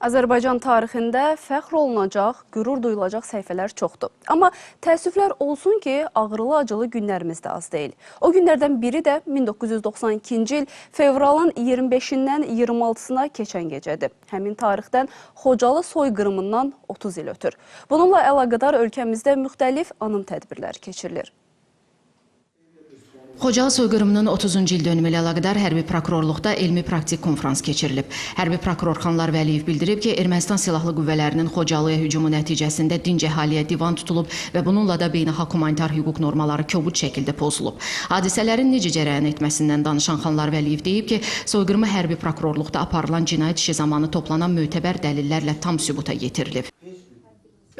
Azərbaycan tarixində fəxr olunacaq, qürur duyulacaq səhifələr çoxdur. Amma təəssüflər olsun ki, ağrılı-acılı günlərimiz də az deyil. O günlərdən biri də 1992-ci il fevralın 25-dən 26-sına keçən gecədir. Həmin tarixdən Xocalı soyqırımından 30 il ötür. Bununla əlaqədar ölkəmizdə müxtəlif anım tədbirlər keçirilir. Xocalı soyqırımının 30-cu il dönümü ilə əlaqədar hərbi prokurorluqda elmi-praktik konfrans keçirilib. Hərbi prokuror Xanlar Vəliyev bildirib ki, Ermənistan silahlı qüvvələrinin Xocalıya hücumu nəticəsində dinc əhaliyə divan tutulub və bununla da beynəlxalq humanitar hüquq normaları kobud şəkildə pozulub. Hadisələrin necə cərəyan etməsindən danışan Xanlar Vəliyev deyib ki, soyqırımı hərbi prokurorluqda aparılan cinayət işi zamanı toplanan mötəbər dəlillərlə tam sübuta yetirilib.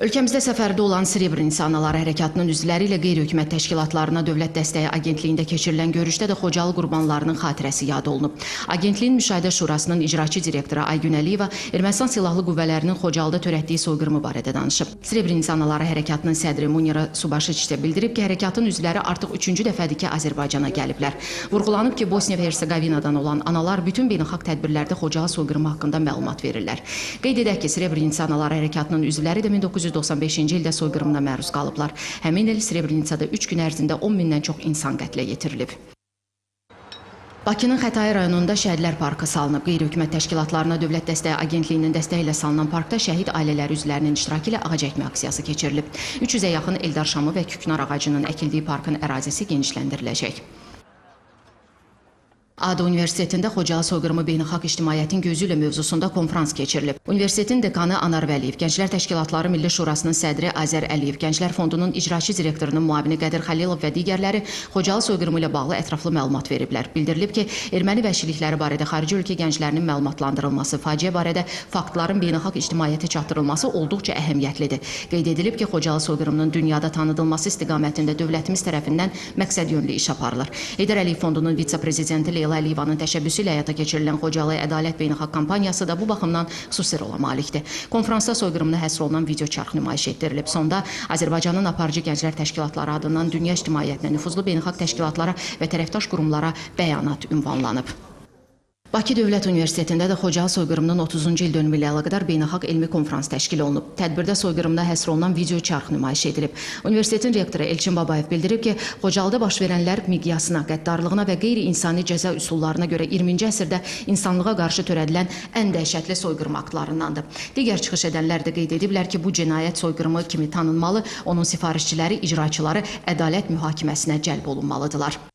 Ölkəmizdə səfərdə olan Srebrenitsa Anaları Hərəkatının üzvləri ilə qeyri-hökumət təşkilatlarına Dövlət Dəstəyi Agentliyində keçirilən görüşdə də Xocalı qurbanlarının xatirəsi yad olunub. Agentliyin Müşahidə Şurasının icraçı direktoru Aygün Əliyeva Ermənistan silahlı qüvvələrinin Xocalıda törətdiyi soyqırımı barədə danışıb. Srebrenitsa Anaları Hərəkatının sədri Munira Subaşiç isə bildirib ki, hərəkatın üzvləri artıq 3-cü dəfədir ki, Azərbaycana gəliblər. Vurğulanıb ki, Bosniya və Hersegovinadan olan analar bütün beynəlxalq tədbirlərdə Xocalı soyqırımı haqqında məlumat verirlər. Qeyd edək ki, Srebrenitsa Anaları Hərəkatının üzvləri də 1995-ci ildə soyqırımına məruz qalıblar. Həmin il Srebrenitsada 3 gün ərzində 10 mindən çox insan qətlə yetirilib. Bakının Xətai rayonunda Şəhidlər Parkı salınıb. Qeyri-hökumət təşkilatlarına Dövlət Dəstəyi Agentliyinin dəstəyi ilə salınan parkda şəhid ailələri üzvlərinin iştirakı ilə ağac əkmə aksiyası keçirilib. 300-ə yaxın Eldar şamı və küknar ağacının əkildiyi parkın ərazisi genişləndiriləcək. ADU Universitetində Xocalı soyqırımı beynəlxalq ictimaiyyətin gözü ilə mövzusunda konfrans keçirilib. Universitetin dekanı Anar Vəliyev, Gənclər Təşkilatları Milli Şurasının sədri Azər Əliyev, Gənclər Fondunun icraçı direktorunun müavini Qədir Xəlilov və digərləri Xocalı soyqırımı ilə bağlı ətraflı məlumat veriblər. Bildirilib ki, erməni vəhşilikləri barədə xarici ölkə gənclərinin məlumatlandırılması, faciə barədə faktların beynəlxalq ictimaiyyətə çatdırılması olduqca əhəmiyyətlidir. Qeyd edilib ki, Xocalı soyqırımının dünyada tanıdılması istiqamətində dövlətimiz tərəfindən məqsədyönlü iş aparılır. Heydər Əliyev Fondunun vitse-prezidenti Leyla Əliyevanın təşəbbüsü ilə həyata keçirilən Xocalı Ədalət Beynəlxalq kampaniyası da bu baxımdan xüsusi rola malikdir. Konfransda soyqırımına həsr olunan video çarx nümayiş etdirilib. Sonda Azərbaycanın aparıcı gənclər təşkilatları adından dünya ictimaiyyətinə, nüfuzlu beynəlxalq təşkilatlara və tərəfdaş qurumlara bəyanat ünvanlanıb. Bakı Dövlət Universitetində də Xocalı soyqırımının 30-cu il dönümü ilə əlaqədar beynəlxalq elmi konfrans təşkil olunub. Tədbirdə soyqırımına həsr olunan video çarx nümayiş edilib. Universitetin rektoru Elçin Babayev bildirib ki, Xocalıda baş verənlər miqyasına, qəddarlığına və qeyri-insani cəza üsullarına görə 20-ci əsrdə insanlığa qarşı törədilən ən dəhşətli soyqırım aktlarındandır. Digər çıxış edənlər də qeyd ediblər ki, bu cinayət soyqırımı kimi tanınmalı, onun sifarişçiləri, icraçıları ədalət mühakiməsinə cəlb olunmalıdırlar.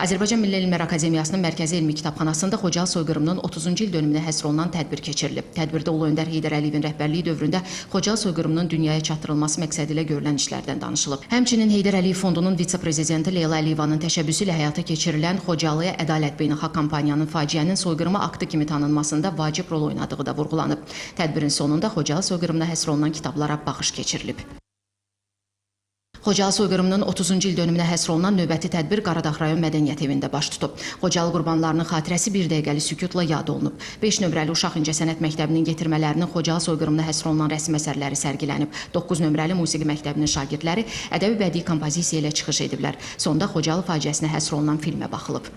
Azərbaycan Milli Elmlər Akademiyasının Mərkəzi Elmi Kitabxanasında Xocalı soyqırımının 30-cu il dönümünə həsr olunan tədbir keçirilib. Tədbirdə Ulu Öndər Heydər Əliyevin rəhbərliyi dövründə Xocalı soyqırımının dünyaya çatdırılması məqsədi ilə görülən işlərdən danışılıb. Həmçinin Heydər Əliyev Fondunun vitse-prezidenti Leyla Əliyevanın təşəbbüsü ilə həyata keçirilən Xocalıya Ədalət Beynəlxalq kampaniyanın faciənin soyqırımı aktı kimi tanınmasında vacib rol oynadığı da vurğulanıb. Tədbirin sonunda Xocalı soyqırımına həsr olunan kitablara baxış keçirilib. Xocalı soyqırımının 30-cu il dönümünə həsr olunan növbəti tədbir Qaradağ rayon mədəniyyət evində baş tutub. Xocalı qurbanlarının xatirəsi bir dəqiqəli sükutla yad olunub. 5 nömrəli Uşaq İncəsənət Məktəbinin yetirmələrinin Xocalı soyqırımına həsr olunan rəsm əsərləri sərgilənib. 9 nömrəli Musiqi Məktəbinin şagirdləri ədəbi bədii kompozisiya ilə çıxış ediblər. Sonda Xocalı faciəsinə həsr olunan filmə baxılıb.